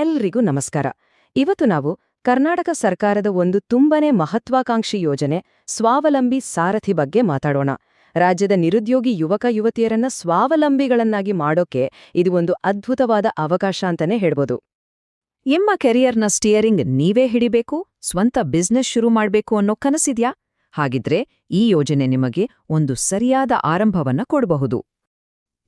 ಎಲ್ರಿಗೂ ನಮಸ್ಕಾರ. ಇವತ್ತು ನಾವು ಕರ್ನಾಟಕ ಸರ್ಕಾರದ ಒಂದು ತುಂಬನೇ ಮಹತ್ವಾಕಾಂಕ್ಷಿ ಯೋಜನೆ ಸ್ವಾವಲಂಬಿ ಸಾರಥಿ ಬಗ್ಗೆ ಮಾತಾಡೋಣ. ರಾಜ್ಯದ ನಿರುದ್ಯೋಗಿ ಯುವಕ ಯುವತಿಯರನ್ನ ಸ್ವಾವಲಂಬಿಗಳನ್ನಾಗಿ ಮಾಡೋಕೆ ಇದು ಒಂದು ಅದ್ಭುತವಾದ ಅವಕಾಶ ಅಂತಾನೆ ಹೇಳ್ಬೋದು. ನಿಮ್ಮ ಕೆರಿಯರ್ನ ಸ್ಟಿಯರಿಂಗ್ ನೀವೇ ಹಿಡಿಬೇಕು, ಸ್ವಂತ ಬಿಸ್ನೆಸ್ ಶುರು ಮಾಡ್ಬೇಕು ಅನ್ನೋ ಕನಸಿದ್ಯಾ? ಹಾಗಿದ್ರೆ ಈ ಯೋಜನೆ ನಿಮಗೆ ಒಂದು ಸರಿಯಾದ ಆರಂಭವನ್ನ ಕೊಡಬಹುದು.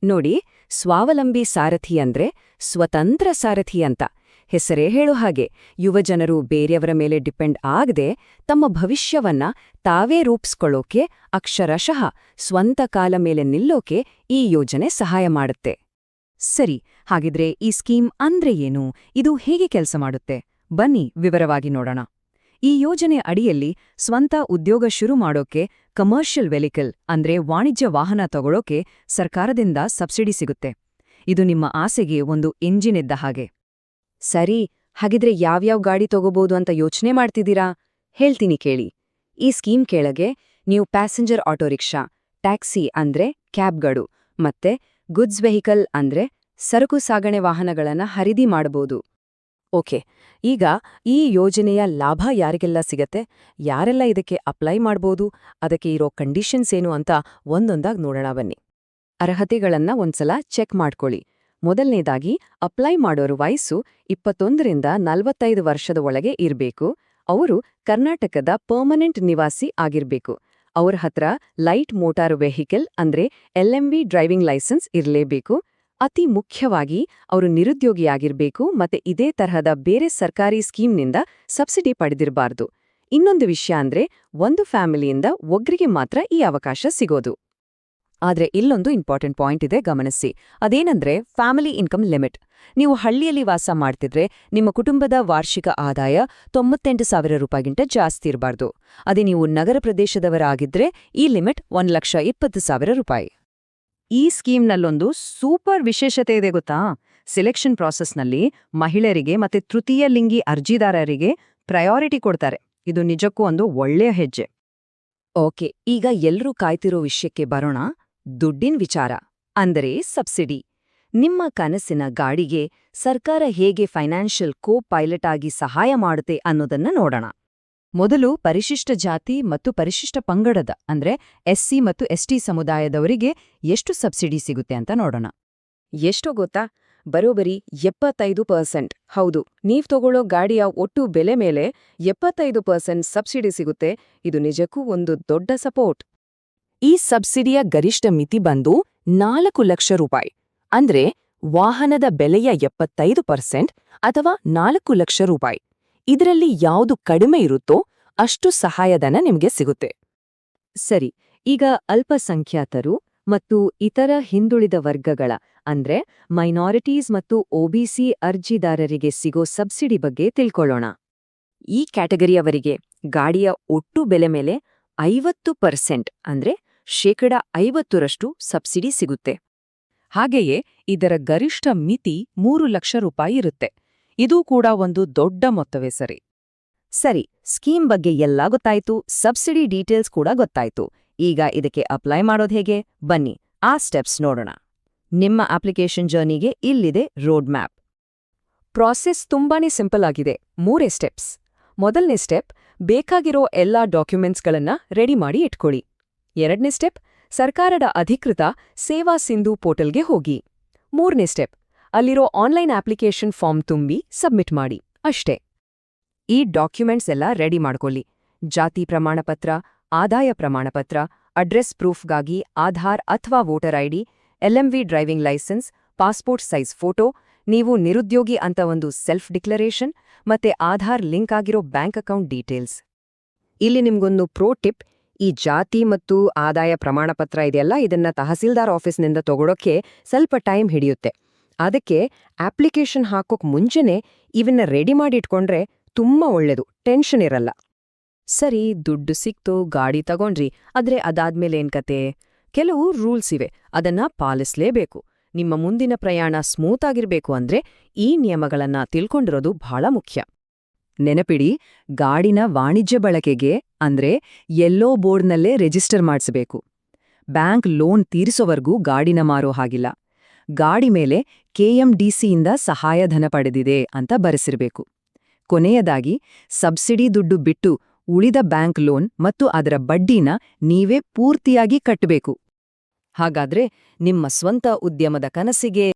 ನೋಡಿ, ಸ್ವಾವಲಂಬಿ ಸಾರಥಿ ಅಂದ್ರೆ ಸ್ವತಂತ್ರ ಸಾರಥಿ ಅಂತ ಹೆಸರೇ ಹೇಳೋ ಹಾಗೆ ಯುವಜನರು ಬೇರೆಯವರ ಮೇಲೆ ಡಿಪೆಂಡ್ ಆಗದೆ ತಮ್ಮ ಭವಿಷ್ಯವನ್ನ ತಾವೇ ರೂಪಿಸ್ಕೊಳ್ಳೋಕೆ, ಅಕ್ಷರಶಃ ಸ್ವಂತ ಕಾಲ ಮೇಲೆ ನಿಲ್ಲೋಕೆ ಈ ಯೋಜನೆ ಸಹಾಯ ಮಾಡುತ್ತೆ. ಸರಿ, ಹಾಗಿದ್ರೆ ಈ ಸ್ಕೀಮ್ ಅಂದ್ರೆ ಏನು? ಇದು ಹೇಗೆ ಕೆಲಸ ಮಾಡುತ್ತೆ? ಬನ್ನಿ ವಿವರವಾಗಿ ನೋಡೋಣ. ಈ ಯೋಜನೆ ಅಡಿಯಲ್ಲಿ ಸ್ವಂತ ಉದ್ಯೋಗ ಶುರು ಮಾಡೋಕೆ ಕಮರ್ಷಿಯಲ್ ವೆಹಿಕಲ್ ಅಂದ್ರೆ ವಾಣಿಜ್ಯ ವಾಹನ ತಗೊಳ್ಳೋಕೆ ಸರ್ಕಾರದಿಂದ ಸಬ್ಸಿಡಿ ಸಿಗುತ್ತೆ. ಇದು ನಿಮ್ಮ ಆಸೆಗೆ ಒಂದು ಎಂಜಿನ್ ಇದ್ದ ಹಾಗೆ. ಸರಿ, ಹಾಗಿದ್ರೆ ಯಾವ್ಯಾವ ಗಾಡಿ ತಗೋಬಹುದು ಅಂತ ಯೋಚನೆ ಮಾಡ್ತಿದ್ದೀರಾ? ಹೇಳ್ತೀನಿ ಕೇಳಿ. ಈ ಸ್ಕೀಮ್ ಕೆಳಗೆ ನೀವು ಪ್ಯಾಸೆಂಜರ್ ಆಟೋ ರಿಕ್ಷಾ, ಟ್ಯಾಕ್ಸಿ ಅಂದ್ರೆ ಕ್ಯಾಬ್ಗಳು ಮತ್ತೆ ಗುಡ್ಸ್ ವೆಹಿಕಲ್ ಅಂದ್ರೆ ಸರಕು ಸಾಗಣೆ ವಾಹನಗಳನ್ನ ಖರೀದಿ ಮಾಡಬಹುದು. ಓಕೆ, ಈಗ ಈ ಯೋಜನೆಯ ಲಾಭ ಯಾರಿಗೆಲ್ಲ ಸಿಗತ್ತೆ, ಯಾರೆಲ್ಲ ಇದಕ್ಕೆ ಅಪ್ಲೈ ಮಾಡ್ಬೋದು, ಅದಕ್ಕೆ ಇರೋ ಕಂಡೀಷನ್ಸ್ ಏನು ಅಂತ ಒಂದೊಂದಾಗಿ ನೋಡೋಣ ಬನ್ನಿ. ಅರ್ಹತೆಗಳನ್ನ ಒಂದ್ಸಲ ಚೆಕ್ ಮಾಡ್ಕೊಳ್ಳಿ. ಮೊದಲನೇದಾಗಿ ಅಪ್ಲೈ ಮಾಡೋರು ವಯಸ್ಸು 21ರಿಂದ 45 ವರ್ಷದ ಒಳಗೆ ಇರಬೇಕು. ಅವರು ಕರ್ನಾಟಕದ ಪರ್ಮನೆಂಟ್ ನಿವಾಸಿ ಆಗಿರ್ಬೇಕು. ಅವ್ರ ಹತ್ರ ಲೈಟ್ ಮೋಟಾರ್ ವೆಹಿಕಲ್ ಅಂದ್ರೆ LMV ಡ್ರೈವಿಂಗ್ ಲೈಸೆನ್ಸ್ ಇರಲೇಬೇಕು. ಅತಿ ಮುಖ್ಯವಾಗಿ ಅವರು ನಿರುದ್ಯೋಗಿಯಾಗಿರ್ಬೇಕು ಮತ್ತೆ ಇದೇ ತರಹದ ಬೇರೆ ಸರ್ಕಾರಿ ಸ್ಕೀಮ್ನಿಂದ ಸಬ್ಸಿಡಿ ಪಡೆದಿರಬಾರ್ದು. ಇನ್ನೊಂದು ವಿಷಯ ಅಂದ್ರೆ ಒಂದು ಫ್ಯಾಮಿಲಿಯಿಂದ ಒಗ್ರಿಗೆ ಮಾತ್ರ ಈ ಅವಕಾಶ ಸಿಗೋದು. ಆದ್ರೆ ಇಲ್ಲೊಂದು ಇಂಪಾರ್ಟೆಂಟ್ ಪಾಯಿಂಟ್ ಇದೆ, ಗಮನಿಸಿ. ಅದೇನಂದ್ರೆ ಫ್ಯಾಮಿಲಿ ಇನ್ಕಮ್ ಲಿಮಿಟ್. ನೀವು ಹಳ್ಳಿಯಲ್ಲಿ ವಾಸ ಮಾಡ್ತಿದ್ರೆ ನಿಮ್ಮ ಕುಟುಂಬದ ವಾರ್ಷಿಕ ಆದಾಯ 98,000 ರೂಪಾಯಿಗಿಂತ ಜಾಸ್ತಿ ಇರಬಾರ್ದು. ಅದೇ ನೀವು ನಗರ ಪ್ರದೇಶದವರಾಗಿದ್ರೆ ಈ ಲಿಮಿಟ್ 1,20,000 ರೂಪಾಯಿ. ಈ ಸ್ಕೀಮ್ನಲ್ಲೊಂದು ಸೂಪರ್ ವಿಶೇಷತೆ ಇದೆ ಗೊತ್ತಾ? ಸೆಲೆಕ್ಷನ್ ಪ್ರಾಸೆಸ್ನಲ್ಲಿ ಮಹಿಳೆಯರಿಗೆ ಮತ್ತೆ ತೃತೀಯ ಲಿಂಗಿ ಅರ್ಜಿದಾರರಿಗೆ ಪ್ರಯಾರಿಟಿ ಕೊಡ್ತಾರೆ. ಇದು ನಿಜಕ್ಕೂ ಒಂದು ಒಳ್ಳೆಯ ಹೆಜ್ಜೆ. ಓಕೆ, ಈಗ ಎಲ್ರೂ ಕಾಯ್ತಿರೋ ವಿಷಯಕ್ಕೆ ಬರೋಣ. ದುಡ್ಡಿನ ವಿಚಾರ ಅಂದರೆ ಸಬ್ಸಿಡಿ. ನಿಮ್ಮ ಕನಸಿನ ಗಾಡಿಗೆ ಸರ್ಕಾರ ಹೇಗೆ ಫೈನಾನ್ಷಿಯಲ್ ಕೋ ಪೈಲಟ್ ಆಗಿ ಸಹಾಯ ಮಾಡುತ್ತೆ ಅನ್ನೋದನ್ನ ನೋಡೋಣ. ಮೊದಲು ಪರಿಶಿಷ್ಟ ಜಾತಿ ಮತ್ತು ಪರಿಶಿಷ್ಟ ಪಂಗಡದ ಅಂದ್ರೆ SC ಮತ್ತು ST ಸಮುದಾಯದವರಿಗೆ ಎಷ್ಟು ಸಬ್ಸಿಡಿ ಸಿಗುತ್ತೆ ಅಂತ ನೋಡೋಣ. ಎಷ್ಟೋ ಗೊತ್ತಾ? ಬರೋಬರಿ 75%. ಹೌದು, ನೀವ್ ತಗೊಳ್ಳೋ ಗಾಡಿಯ ಒಟ್ಟು ಬೆಲೆ ಮೇಲೆ 75% ಸಬ್ಸಿಡಿ ಸಿಗುತ್ತೆ. ಇದು ನಿಜಕ್ಕೂ ಒಂದು ದೊಡ್ಡ ಸಪೋರ್ಟ್. ಈ ಸಬ್ಸಿಡಿಯ ಗರಿಷ್ಠ ಮಿತಿ ಬಂದು 4 ಲಕ್ಷ ರೂಪಾಯಿ. ಅಂದ್ರೆ ವಾಹನದ ಬೆಲೆಯ 75% ಅಥವಾ 4 ಲಕ್ಷ ರೂಪಾಯಿ. ಇದರಲ್ಲಿ ಯಾವುದು ಕಡಿಮೆ ಇರುತ್ತೋ ಅಷ್ಟು ಸಹಾಯಧನ ನಿಮಗೆ ಸಿಗುತ್ತೆ. ಸರಿ, ಈಗ ಅಲ್ಪಸಂಖ್ಯಾತರು ಮತ್ತು ಇತರ ಹಿಂದುಳಿದ ವರ್ಗಗಳ ಅಂದ್ರೆ ಮೈನಾರಿಟೀಸ್ ಮತ್ತು OBC ಅರ್ಜಿದಾರರಿಗೆ ಸಿಗೋ ಸಬ್ಸಿಡಿ ಬಗ್ಗೆ ತಿಳ್ಕೊಳ್ಳೋಣ. ಈ ಕ್ಯಾಟಗರಿಯವರಿಗೆ ಗಾಡಿಯ ಒಟ್ಟು ಬೆಲೆ ಮೇಲೆ 50% ಅಂದ್ರೆ 50% ಸಬ್ಸಿಡಿ ಸಿಗುತ್ತೆ. ಹಾಗೆಯೇ ಇದರ ಗರಿಷ್ಠ ಮಿತಿ 3 ಲಕ್ಷ ರೂಪಾಯಿ ಇರುತ್ತೆ. ಇದೂ ಕೂಡ ಒಂದು ದೊಡ್ಡ ಮೊತ್ತವೇ ಸರಿ. ಸರಿ, ಸ್ಕೀಮ್ ಬಗ್ಗೆ ಎಲ್ಲ ಗೊತ್ತಾಯ್ತು, ಸಬ್ಸಿಡಿ ಡೀಟೇಲ್ಸ್ ಕೂಡ ಗೊತ್ತಾಯ್ತು. ಈಗ ಇದಕ್ಕೆ ಅಪ್ಲೈ ಮಾಡೋದು ಹೇಗೆ? ಬನ್ನಿ ಆ ಸ್ಟೆಪ್ಸ್ ನೋಡೋಣ. ನಿಮ್ಮ ಅಪ್ಲಿಕೇಶನ್ ಜರ್ನಿಗೆ ಇಲ್ಲಿದೆ ರೋಡ್ ಮ್ಯಾಪ್. ಪ್ರಾಸೆಸ್ ತುಂಬಾನೇ ಸಿಂಪಲ್ ಆಗಿದೆ. 3 ಸ್ಟೆಪ್ಸ್. ಮೊದಲನೇ ಸ್ಟೆಪ್, ಬೇಕಾಗಿರೋ ಎಲ್ಲಾ ಡಾಕ್ಯುಮೆಂಟ್ಸ್ಗಳನ್ನ ರೆಡಿ ಮಾಡಿ ಇಟ್ಕೊಳ್ಳಿ. 2ನೇ ಸ್ಟೆಪ್, ಸರ್ಕಾರದ ಅಧಿಕೃತ ಸೇವಾ ಸಿಂಧು ಪೋರ್ಟಲ್ಗೆ ಹೋಗಿ. 3ನೇ ಸ್ಟೆಪ್, ಅಲ್ಲಿರೋ ಆನ್ಲೈನ್ ಅಪ್ಲಿಕೇಶನ್ ಫಾರ್ಮ್ ತುಂಬಿ ಸಬ್ಮಿಟ್ ಮಾಡಿ. ಅಷ್ಟೇ. ಈ ಡಾಕ್ಯುಮೆಂಟ್ಸ್ ಎಲ್ಲ ರೆಡಿ ಮಾಡ್ಕೊಳ್ಳಿ. ಜಾತಿ ಪ್ರಮಾಣಪತ್ರ, ಆದಾಯ ಪ್ರಮಾಣಪತ್ರ, ಅಡ್ರೆಸ್ ಪ್ರೂಫ್ಗಾಗಿ ಆಧಾರ್ ಅಥವಾ voter ID, LMV driving licence, passport size photo, ನೀವು ನಿರುದ್ಯೋಗಿ ಅಂತ ಒಂದು ಸೆಲ್ಫ್ ಡಿಕ್ಲರೇಷನ್ ಮತ್ತೆ ಆಧಾರ್ ಲಿಂಕ್ ಆಗಿರೋ ಬ್ಯಾಂಕ್ ಅಕೌಂಟ್ ಡೀಟೇಲ್ಸ್. ಇಲ್ಲಿ ನಿಮ್ಗೊಂದು ಪ್ರೋ ಟಿಪ್. ಈ ಜಾತಿ ಮತ್ತು ಆದಾಯ ಪ್ರಮಾಣಪತ್ರ ಇದೆಯಲ್ಲ, ಇದನ್ನ ತಹಸೀಲ್ದಾರ್ ಆಫೀಸ್ನಿಂದ ತಗೊಳೋಕೆ ಸ್ವಲ್ಪ ಟೈಮ್ ಹಿಡಿಯುತ್ತೆ. ಅದಕ್ಕೆ ಅಪ್ಲಿಕೇಶನ್ ಹಾಕೋಕ್ ಮುಂಚೆನೇ ಇವನ್ನ ರೆಡಿ ಮಾಡಿ ಇಟ್ಕೊಂಡ್ರೆ ತುಂಬಾ ಒಳ್ಳೇದು, ಟೆನ್ಷನ್ ಇರಲ್ಲ. ಸರಿ, ದುಡ್ಡು ಸಿಕ್ತು, ಗಾಡಿ ತಗೊಂಡ್ರಿ, ಆದ್ರೆ ಅದಾದ್ಮೇಲೆ ಏನ್ ಕತೆ? ಕೆಲವು ರೂಲ್ಸ್ ಇವೆ, ಅದನ್ನ ಪಾಲಿಸ್ಲೇಬೇಕು. ನಿಮ್ಮ ಮುಂದಿನ ಪ್ರಯಾಣ ಸ್ಮೂತ್ ಆಗಿರ್ಬೇಕು ಅಂದ್ರೆ ಈ ನಿಯಮಗಳನ್ನ ತಿಳ್ಕೊಂಡಿರೋದು ಬಹಳ ಮುಖ್ಯ. ನೆನಪಿಡಿ, ಗಾಡಿನ ವಾಣಿಜ್ಯ ಬಳಕೆಗೆ ಅಂದ್ರೆ ಯೆಲ್ಲೋ ಬೋರ್ಡ್ನಲ್ಲೇ ರಿಜಿಸ್ಟರ್ ಮಾಡಿಸಬೇಕು. ಬ್ಯಾಂಕ್ ಲೋನ್ ತೀರಿಸೋವರೆಗೂ ಗಾಡಿನ ಮಾರೋ ಹಾಗಿಲ್ಲ. ಗಾಡಿ ಮೇಲೆ KMDCಯಿಂದ ಸಹಾಯಧನ ಪಡೆದಿದೆ ಅಂತ ಬರೆಸಿರ್ಬೇಕು. ಕೊನೆಯದಾಗಿ ಸಬ್ಸಿಡಿ ದುಡ್ಡು ಬಿಟ್ಟು ಉಳಿದ ಬ್ಯಾಂಕ್ ಲೋನ್ ಮತ್ತು ಅದರ ಬಡ್ಡಿನ ನೀವೇ ಪೂರ್ತಿಯಾಗಿ ಕಟ್ಟಬೇಕು. ಹಾಗಾದ್ರೆ ನಿಮ್ಮ ಸ್ವಂತ ಉದ್ಯಮದ ಕನಸಿಗೆ